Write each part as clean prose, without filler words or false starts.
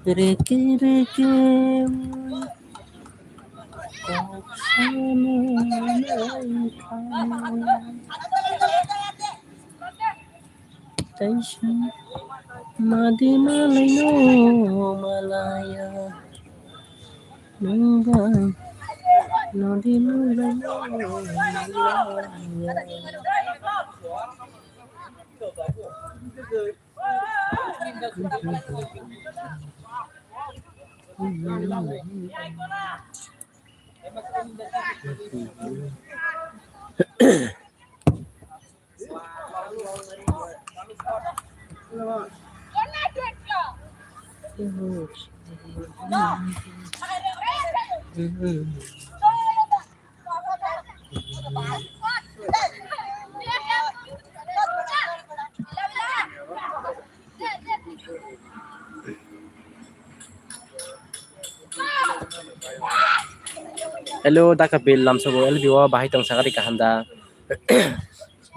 Reke-reke Madi malayo malaya Nungay Nadi malayo malaya Hello, Dakapil, Lamsogo, Elvio, Bahitong Sakari Kahanda.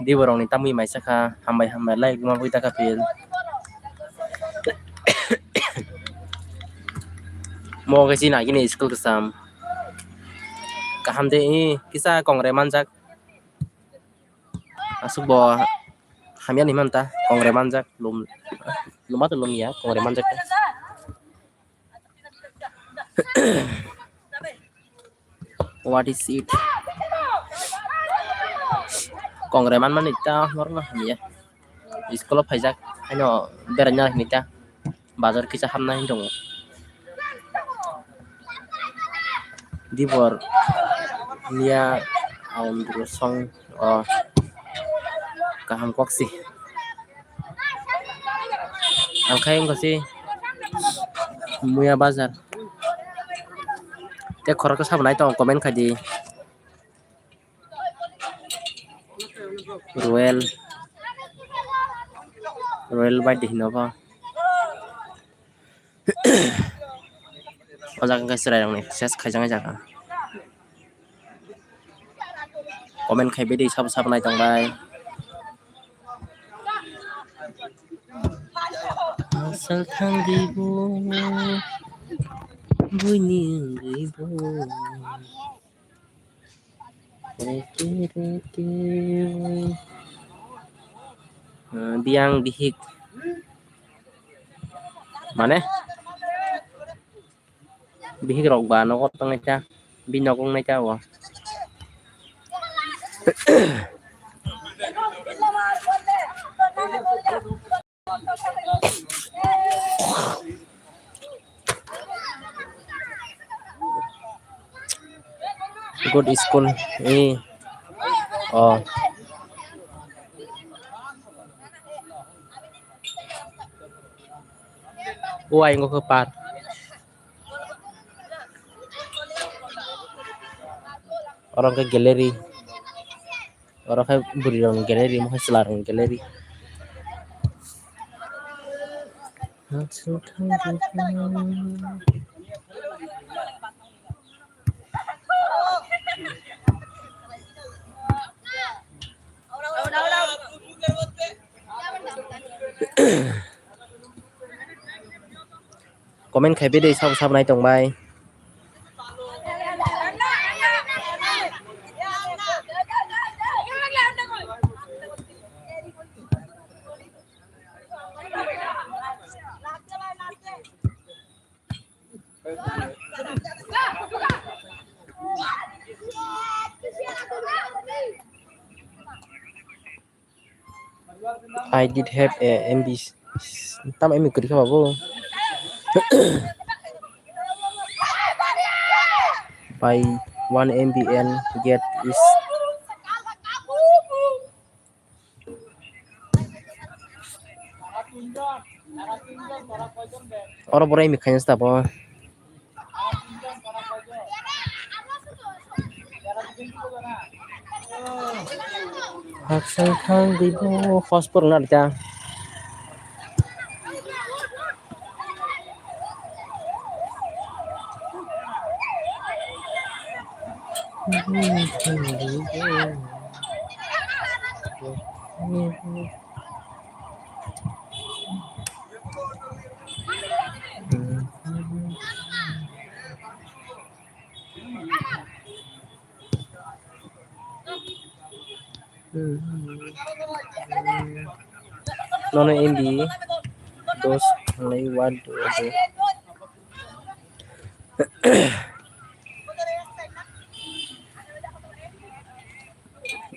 Di warong ni Tamui Maisaka, Hambai like Mabu Dakapil. Mo kasi na gini school kesam. Kahamde ini kisah kongre manjak. Asuk bawa hamian ni manta kongre manjak lum atau lum ya kongre manjak. What is it? Kongreman man ita normal ya. Sekolah pajak hanya beranya nita. Bazar kisah hamna hindong. Di bor dia berusong kaham koksi. Angkai yang kasi muya bazar. Te khorok sab nai tong comment khaji. Royal by Dihnova. Ojak kai serai rang ni ses khaijang jaka. Comment khai bedi sab nai tong bai. Asal thang ribu bunyi ribu reke biang dihik mana bihik rok ba no kot tong cha binokong nai cha wa good school oh uai ngo kepat orang ke galeri orang ke buri orang galeri mau selarang galeri Comment khai bedi sab nai tong bai. I did have a MB. Tam MB kuri kha babo. By 1 MBN get is orang borai mikanya sta po. Haksang thang ribu hospor na ta. Nono MB dos only one to do.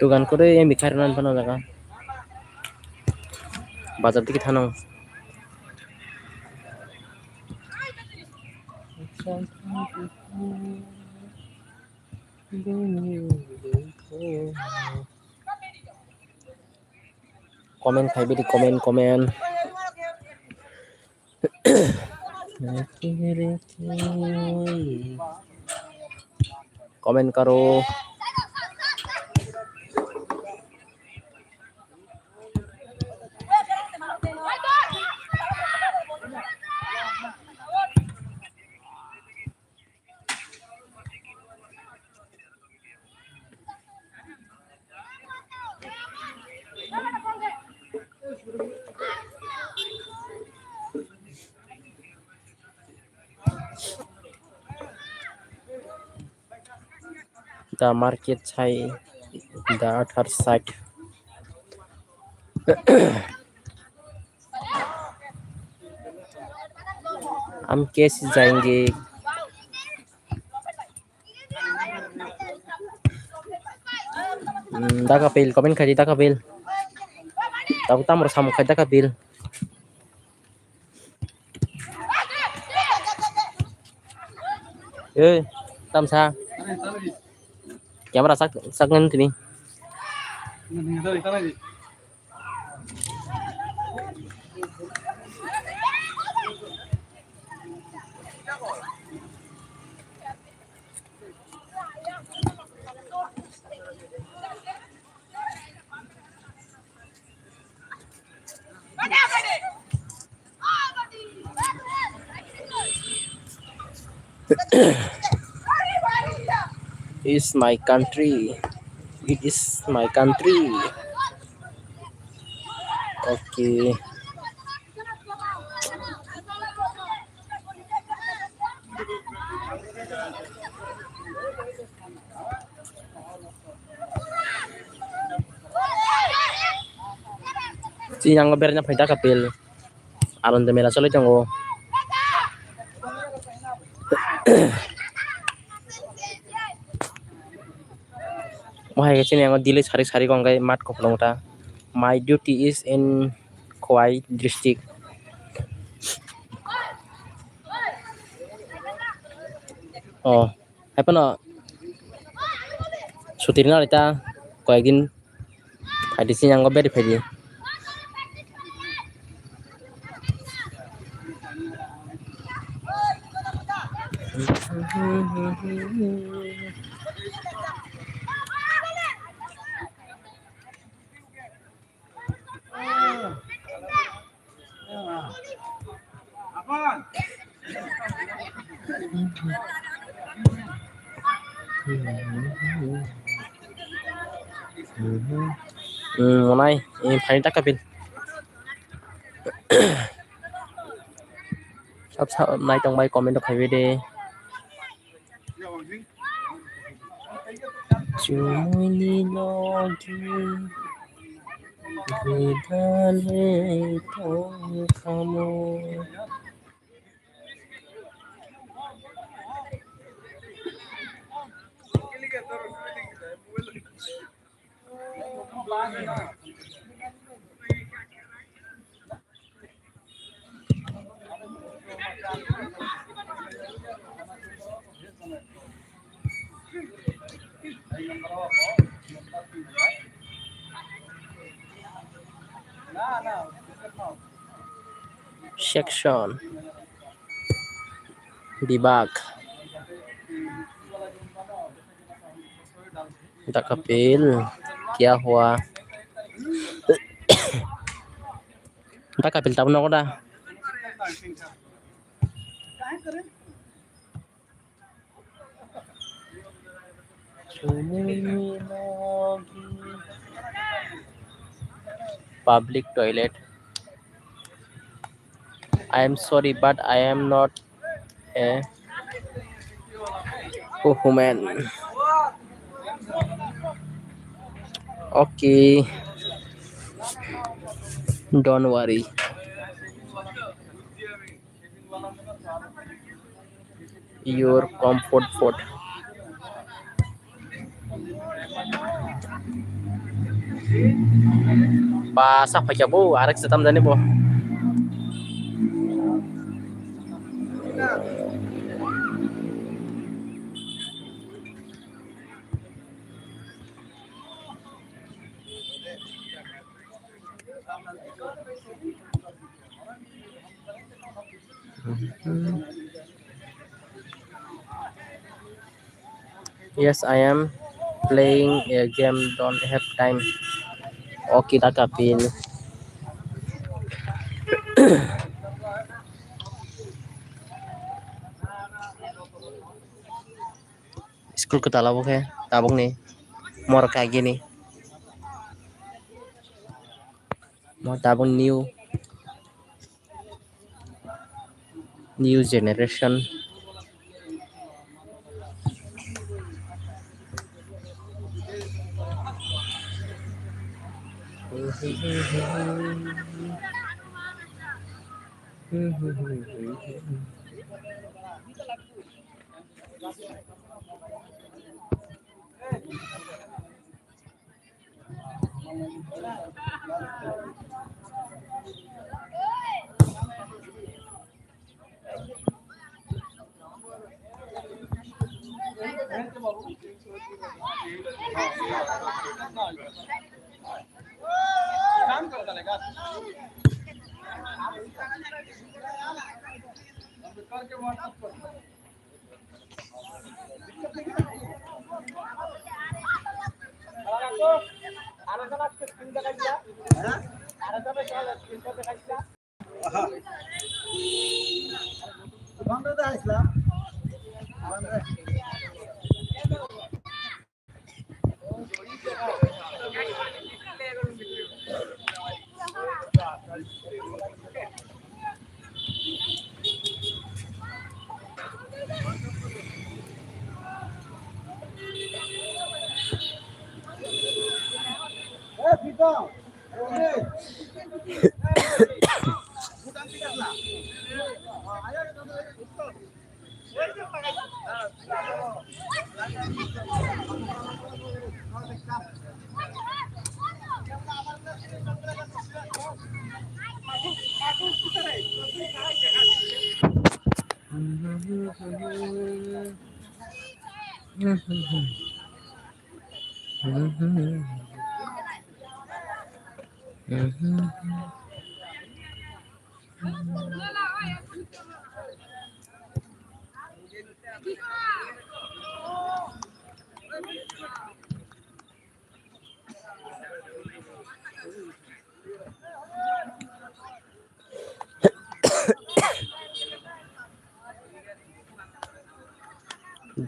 Tugan করে MB খাইরান বানা জায়গা বাজার দিকে থানো comment খাইবে দি comment comment करो the market side the other side हम कैसे जाएंगे Dakapil komen kaji Dakapil tahu tamur sama kaji Dakapil tam sa camera sak ngân thì is my country. It is my country. Okay. Si yang ngobernya faida kapil. Alon demela solo jango. Mohai kecil yang dile sari-sari kongkai mat koplongta. My duty is in Khawai district. Oh, apa no? Sutirna kita kayakgin hadis yang ngober di pagi. Mulai ini paling tak kapil. Sắp nay trong bay comment được hay về Chumuli logi vidale tong kamu section debug Dakapil क्या हुआ Dakapil tahu nak dah public toilet. I am sorry, but I am not a woman. Okay, don't worry. Your comfort food. Pasak pa siya po. Arak sa tamdan ni po. Yes, I am playing a game. Don't have time. Okay, tak kapil. School ko talabok ya. Tabok nih. More kayak gini. Mau tabok new generation.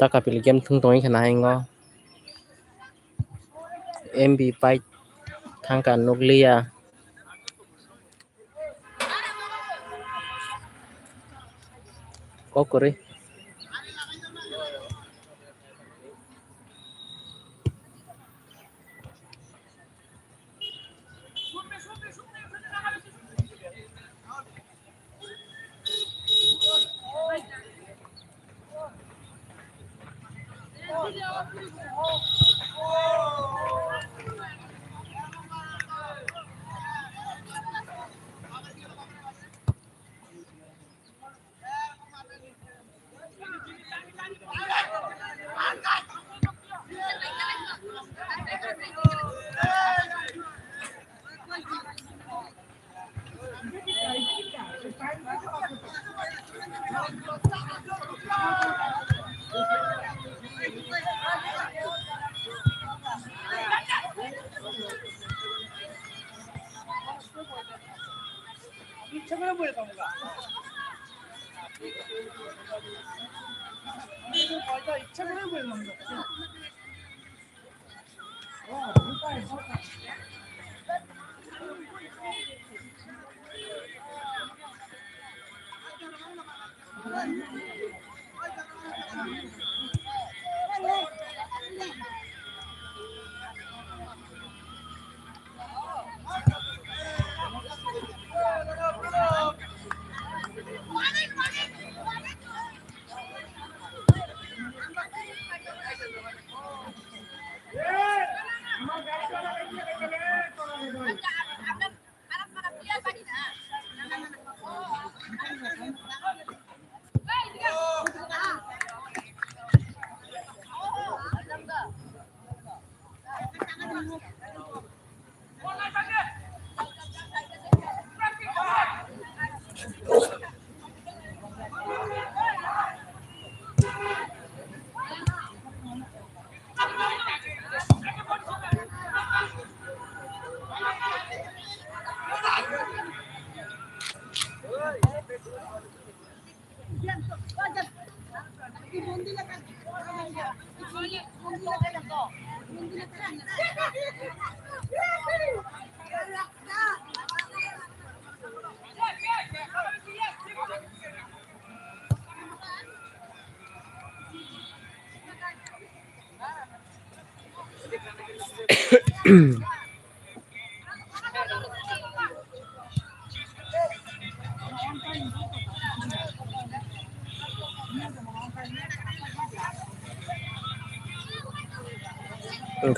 Ta kapil game thung tong khana ngo. MB fight thangka nuklia. Kokore.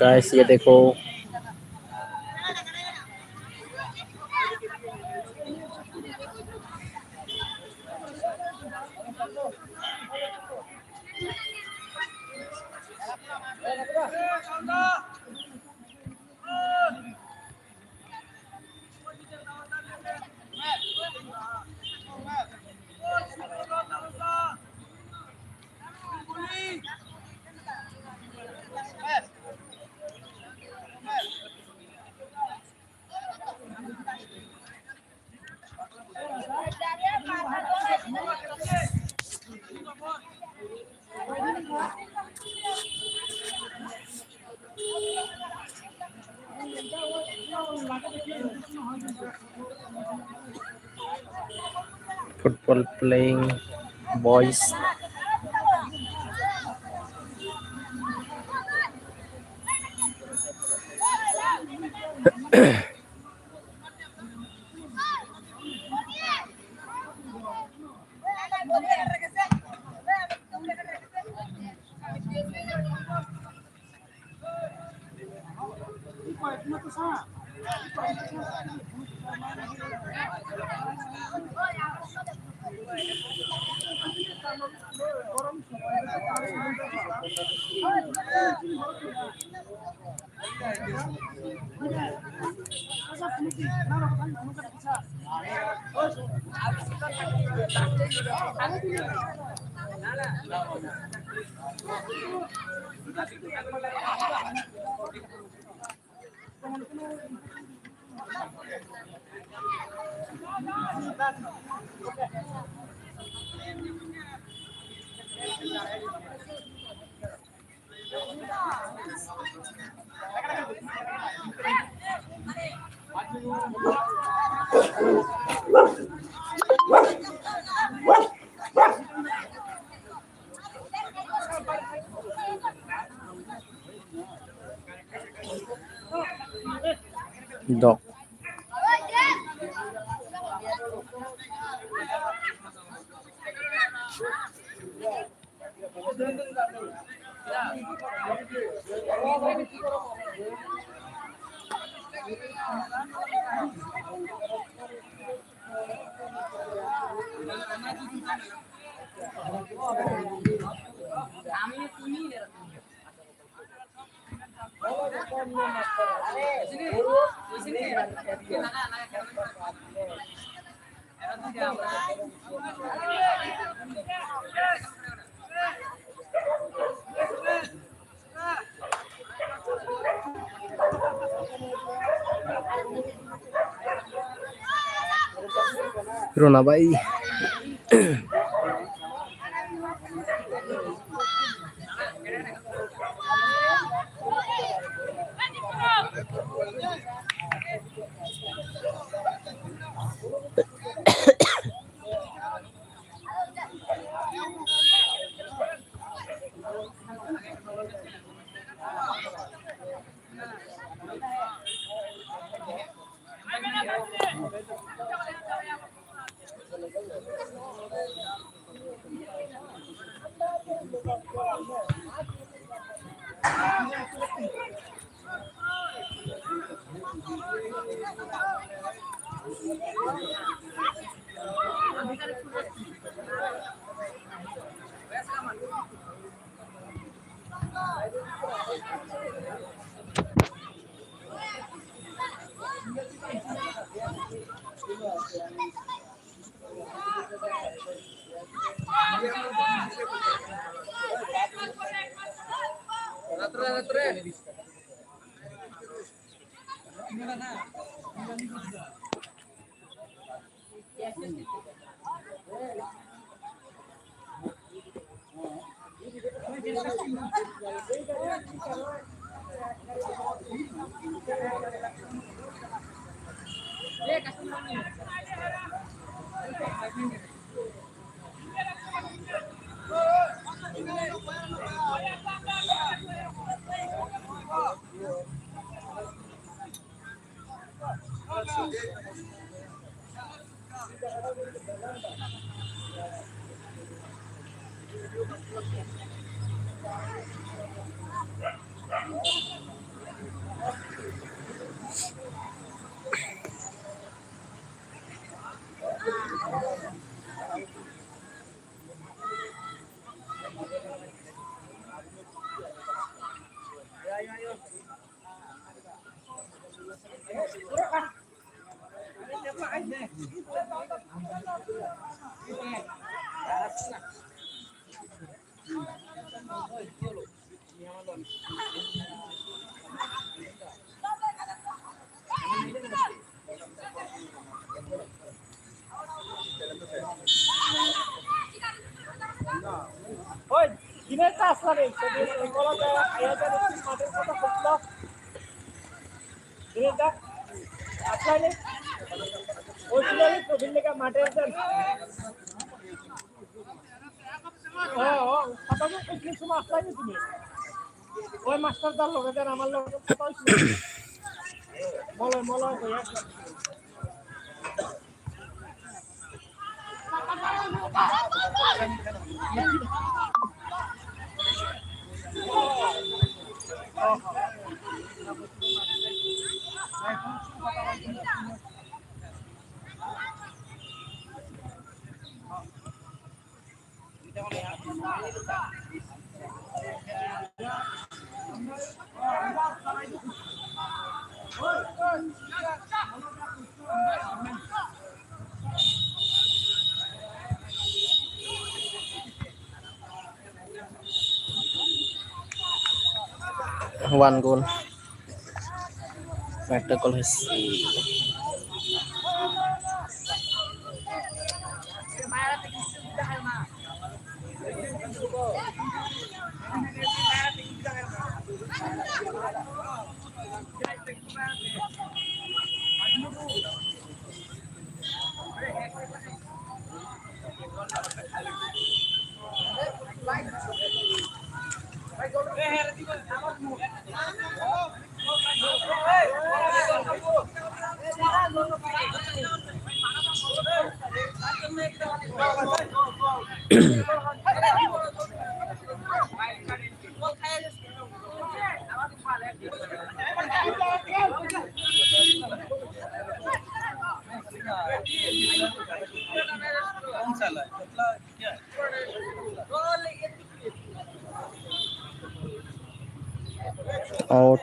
Guys ये देखो football playing boys. Dog. Rona भाई দিনেরটা আসলে বলা যায় মাঠের কথা বলছিল দিনেরটা আসলে ওই ছিল প্রবীণ লেখা মাঠে আছেন সময় আসলে তুমি ওই মাস্টার তার লোক আমার লোক কথা হয়েছিল মলয় মলয় One goal. একটা goal হয়েছে। Out.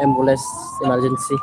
Ambulance emergency.